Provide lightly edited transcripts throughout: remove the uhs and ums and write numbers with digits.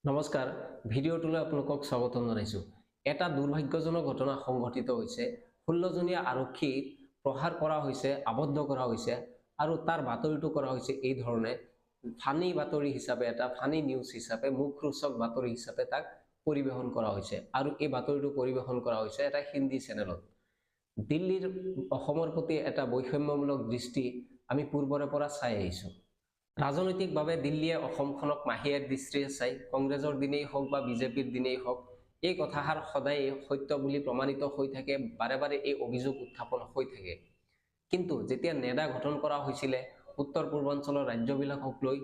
নমস্কাৰ, ভিডিঅ'টোলৈ আপোনালোকক স্বাগতম জনাইছোঁ। এটা দুৰ্ভাগ্যজনক ঘটনা সংঘটিত হৈছে। 16জনীয়া আৰক্ষীক প্ৰহাৰ কৰা হৈছে, আবদ্ধ কৰা হৈছে আৰু তাৰ বাতৰিটো কৰা হৈছে এই ধৰণে ফানি বাতৰি হিচাপে, এটা ফানি নিউজ হিচাপে, মুখৰোচক বাতৰি হিচাপে তাক পৰিৱেশন কৰা হৈছে আৰু এই বাতৰিটো পৰিৱেশন কৰা হৈছে এটা হিন্দী চেনেলত। দিল্লীৰ অসমৰ প্ৰতি এটা বৈষম্যমূলক দৃষ্টি আমি পূৰ্বৰে পৰা চাই আহিছোঁ। ৰাজনৈতিকভাৱে দিল্লীয়ে অসমখনক মাহীয়েৰ দৃষ্টিৰে চাই, কংগ্ৰেছৰ দিনেই হওক বা বিজেপিৰ দিনেই হওক, এই কথাষাৰ সদায় সত্য বুলি প্ৰমাণিত হৈ থাকে, বাৰে বাৰে এই অভিযোগ উত্থাপন হৈ থাকে। কিন্তু যেতিয়া নেডা গঠন কৰা হৈছিলে উত্তৰ পূৰ্বাঞ্চলৰ ৰাজ্যবিলাকক লৈ,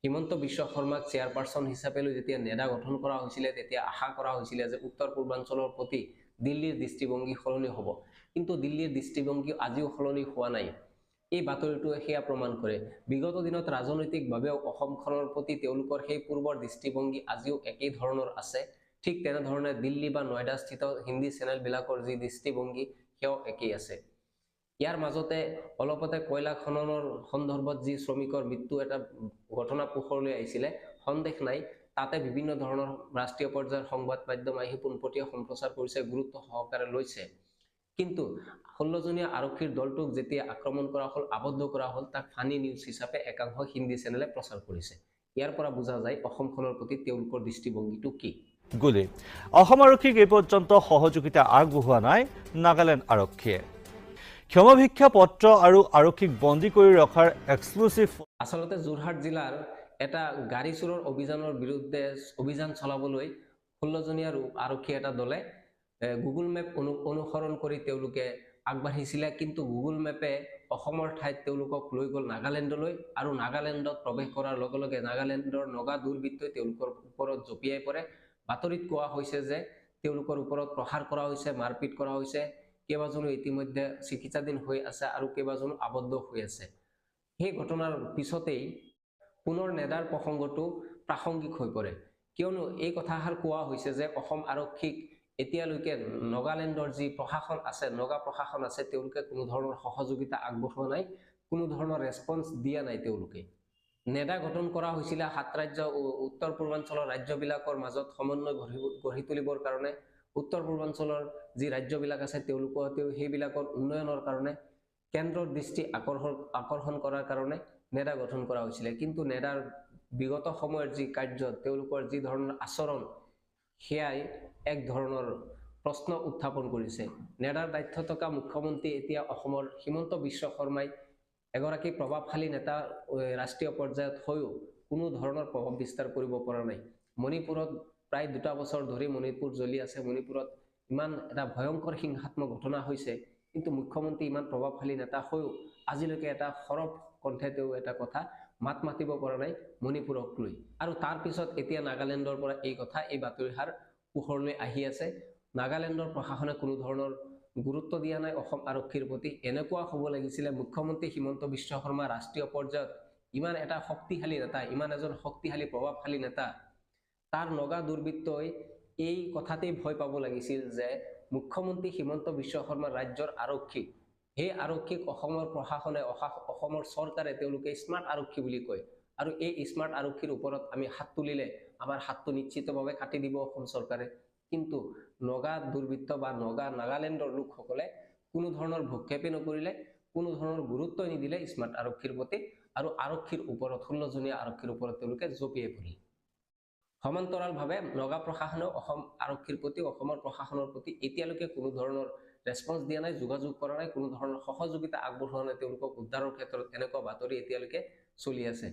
হিমন্ত বিশ্ব শৰ্মাক চেয়াৰপাৰচন হিচাপে লৈ যেতিয়া নেডা গঠন কৰা হৈছিলে, তেতিয়া আশা কৰা হৈছিলে যে উত্তৰ পূৰ্বাঞ্চলৰ প্ৰতি দিল্লীৰ দৃষ্টিভংগী সলনি হ'ব। কিন্তু দিল্লীৰ দৃষ্টিভংগী আজিও সলনি হোৱা নাই। এই বাতৰিটোৱে সেয়া প্ৰমাণ কৰে। বিগত দিনত ৰাজনৈতিকভাৱেও অসমখনৰ প্ৰতি তেওঁলোকৰ সেই পূৰ্বৰ দৃষ্টিভংগী আজিও একেই ধৰণৰ আছে। ঠিক তেনেধৰণে দিল্লী বা নয়ডাস্থিত হিন্দী চেনেলবিলাকৰ যি দৃষ্টিভংগী সেয়াও একেই আছে। ইয়াৰ মাজতে অলপতে কয়লা খননৰ সন্দৰ্ভত যি শ্ৰমিকৰ মৃত্যু এটা ঘটনা পোহৰলৈ আহিছিলে, সন্দেহ নাই তাতে বিভিন্ন ধৰণৰ ৰাষ্ট্ৰীয় পৰ্যায়ৰ সংবাদ মাধ্যম আহি পোনপটীয়া সম্প্ৰচাৰ কৰিছে, গুৰুত্ব সহকাৰে লৈছে। কিন্তু 16জনীয়া আৰক্ষীৰ দলটোক যেতিয়া আক্ৰমণ কৰা হ'ল, আবদ্ধ কৰা হ'ল, তাক ফানি নিউজ হিচাপে একাংশ হিন্দী চেনেলে প্ৰচাৰ কৰিছে। ইয়াৰ পৰা বুজা যায় অসমখনৰ প্ৰতি তেওঁলোকৰ দৃষ্টিভংগীটো কি। গুলি অসম আৰক্ষীক এই পৰ্যন্ত সহযোগিতা আগবঢ়োৱা নাই নাগালেণ্ড আৰক্ষীয়ে। ক্ষমাভিক্ষা পত্ৰ আৰু আৰক্ষীক বন্দী কৰি ৰখাৰ এক্সক্লুচিভ। আচলতে যোৰহাট জিলাৰ এটা গাড়ী চোৰৰ অভিযানৰ বিৰুদ্ধে অভিযান চলাবলৈ 16জনীয়া আৰক্ষী এটা দলে গুগল মেপ অনুসৰণ কৰি তেওঁলোকে আগবাঢ়িছিলে। কিন্তু গুগল মেপে অসমৰ ঠাইত তেওঁলোকক লৈ গ'ল নাগালেণ্ডলৈ আৰু নাগালেণ্ডত প্ৰৱেশ কৰাৰ লগে লগে নাগালেণ্ডৰ নগা দুৰ্বৃত্তই তেওঁলোকৰ ওপৰত জঁপিয়াই পৰে। বাতৰিত কোৱা হৈছে যে তেওঁলোকৰ ওপৰত প্ৰহাৰ কৰা হৈছে, মাৰপিট কৰা হৈছে। কেইবাজনো ইতিমধ্যে চিকিৎসাধীন হৈ আছে আৰু কেইবাজনো আবদ্ধ হৈ আছে। সেই ঘটনাৰ পিছতেই পুনৰ নেডাৰ প্ৰসংগটো প্ৰাসংগিক হৈ পৰে, কিয়নো এই কথাষাৰ কোৱা হৈছে যে অসম আৰক্ষীক এতিয়ালৈকে নাগালেণ্ডৰ যি প্ৰশাসন আছে, নগা প্ৰশাসন আছে, তেওঁলোকে কোনো ধৰণৰ সহযোগিতা আগবঢ়োৱা নাই, কোনো ধৰণৰ ৰেছপন্স দিয়া নাই। তেওঁলোকে নেডা গঠন কৰা হৈছিলে 7 ৰাজ্য উত্তৰ পূৰ্বাঞ্চলৰ ৰাজ্যবিলাকৰ মাজত সমন্বয় গঢ়ি তুলিবৰ কাৰণে। উত্তৰ পূৰ্বাঞ্চলৰ যি ৰাজ্যবিলাক আছে তেওঁলোকৰ সেইবিলাকৰ উন্নয়নৰ কাৰণে, কেন্দ্ৰৰ দৃষ্টি আকৰ্ষণ কৰাৰ কাৰণে নেডা গঠন কৰা হৈছিলে। কিন্তু নেডাৰ বিগত সময়ৰ যি কাৰ্য, তেওঁলোকৰ যি ধৰণৰ আচৰণ, সেয়াই এক ধৰণৰ প্ৰশ্ন উত্থাপন কৰিছে। নেডাৰ দায়িত্ব থকা মুখ্যমন্ত্ৰী এতিয়া অসমৰ হিমন্ত বিশ্ব শৰ্মাই এগৰাকী প্ৰভাৱশালী নেতা ৰাষ্ট্ৰীয় পৰ্যায়ত হৈও কোনো ধৰণৰ প্ৰভাৱ বিস্তাৰ কৰিব পৰা নাই। মণিপুৰত প্ৰায় 2 বছৰ ধৰি মণিপুৰ জ্বলি আছে। মণিপুৰত ইমান এটা ভয়ংকৰ হিংসাত্মক ঘটনা হৈছে, কিন্তু মুখ্যমন্ত্ৰী ইমান প্ৰভাৱশালী নেতা হৈও আজিলৈকে এটা সৰব কণ্ঠে তেওঁ এটা কথা মাত মাতিব পৰা নাই মণিপুৰক লৈ। আৰু তাৰ পিছত এতিয়া নাগালেণ্ডৰ পৰা এই বাতৰিষাৰ পোহৰলৈ আহি আছে। নাগালেণ্ডৰ প্ৰশাসনে কোনো ধৰণৰ গুৰুত্ব দিয়া নাই অসম আৰক্ষীৰ প্ৰতি। এনেকুৱা হ'ব লাগিছিলে মুখ্যমন্ত্ৰী হিমন্ত বিশ্ব শৰ্মা ৰাষ্ট্ৰীয় পৰ্যায়ত ইমান এটা শক্তিশালী নেতা, ইমান এজন শক্তিশালী প্ৰভাৱশালী নেতা, তাৰ নগা দুৰ্বৃত্তই এই কথাতেই ভয় পাব লাগিছিল যে মুখ্যমন্ত্ৰী হিমন্ত বিশ্ব শৰ্মা ৰাজ্যৰ আৰক্ষী, সেই আৰক্ষীক অসমৰ প্ৰশাসনে, অসমৰ চৰকাৰে তেওঁলোকে স্মাৰ্ট আৰক্ষী বুলি কয়। আৰু এই স্মাৰ্ট আৰক্ষীৰ ওপৰত আমি হাত তুলিলে আমাৰ হাতটো নিশ্চিতভাৱে কাটি দিব অসম চৰকাৰে। কিন্তু নগা দুৰ্বৃত্ত বা নাগালেণ্ডৰ লোকসকলে কোনো ধৰণৰ ভূক্ষেপে নকৰিলে, কোনো ধৰণৰ গুৰুত্ব নিদিলে স্মাৰ্ট আৰক্ষীৰ প্ৰতি, আৰু আৰক্ষীৰ ওপৰত 16জনীয়া আৰক্ষীৰ ওপৰত তেওঁলোকে জঁপিয়াই পৰিল। সমান্তৰালভাৱে নগা প্ৰশাসনেও অসম আৰক্ষীৰ প্ৰতি, অসমৰ প্ৰশাসনৰ প্ৰতি এতিয়ালৈকে কোনো ধৰণৰ ৰেছপন্স দিয়া নাই, যোগাযোগ কৰা নাই, কোনো ধৰণৰ সহযোগিতা আগবঢ়োৱা নাই তেওঁলোকক উদ্ধাৰৰ ক্ষেত্ৰত। এনেকুৱা বাতৰি এতিয়ালৈকে চলি আছে।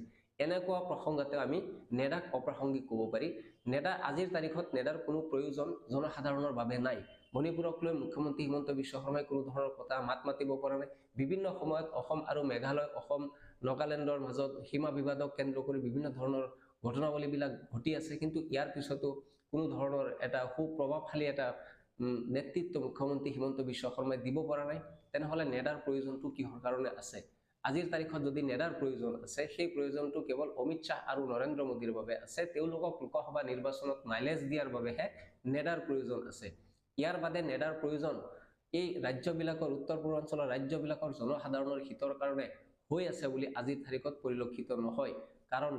এনেকুৱা প্ৰসংগতে আমি নেডাক অপ্ৰাসংগিক ক'ব পাৰি। নেডা আজিৰ তাৰিখত নেডাৰ কোনো প্ৰয়োজন জনসাধাৰণৰ বাবে নাই। মণিপুৰক লৈ মুখ্যমন্ত্ৰী হিমন্ত বিশ্ব শৰ্মাই কোনো ধৰণৰ কথা মাত মাতিব পৰা নাই। বিভিন্ন সময়ত অসম আৰু মেঘালয়, অসম নাগালেণ্ডৰ মাজত সীমা বিবাদক কেন্দ্ৰ কৰি বিভিন্ন ধৰণৰ ঘটনাৱলীবিলাক ঘটি আছে। কিন্তু ইয়াৰ পিছতো কোনো ধৰণৰ এটা সুপ্ৰভাৱশালী এটা নেতৃত্ব মুখ্যমন্ত্ৰী হিমন্ত বিশ্ব শৰ্মাই দিব পৰা নাই। তেনেহ'লে নেডাৰ প্ৰয়োজনটো কিহৰ কাৰণে আছে? আজিৰ তাৰিখত যদি নেডাৰ প্ৰয়োজন আছে, সেই প্ৰয়োজনটো কেৱল অমিত শ্বাহ আৰু নৰেন্দ্ৰ মোদীৰ বাবে আছে। তেওঁলোকক লোকসভা নিৰ্বাচনত মাইলেজ দিয়াৰ বাবেহে নেডাৰ প্ৰয়োজন আছে। ইয়াৰ বাদে নেডাৰ প্ৰয়োজন এই ৰাজ্যবিলাকৰ, উত্তৰ পূৰ্বাঞ্চলৰ ৰাজ্যবিলাকৰ জনসাধাৰণৰ হিতৰ কাৰণে হৈ আছে বুলি আজিৰ তাৰিখত পৰিলক্ষিত নহয়। কাৰণ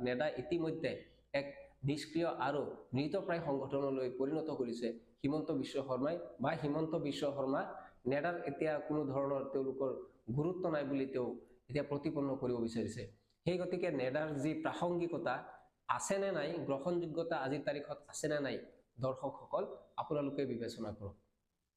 নেডা ইতিমধ্যে এক নিষ্ক্ৰিয় আৰু মৃতপ্ৰায় সংগঠনলৈ পৰিণত কৰিছে হিমন্ত বিশ্ব শৰ্মাই, বা হিমন্ত বিশ্ব শৰ্মা নেডাৰ এতিয়া কোনো ধৰণৰ তেওঁলোকৰ গুৰুত্ব নাই বুলি তেওঁ এতিয়া প্ৰতিপন্ন কৰিব বিচাৰিছে। সেই গতিকে নেডাৰ যি প্ৰাসংগিকতা আছে নে নাই, গ্ৰহণযোগ্যতা আজিৰ তাৰিখত আছে নে নাই, দৰ্শকসকল আপোনালোকে বিবেচনা কৰক।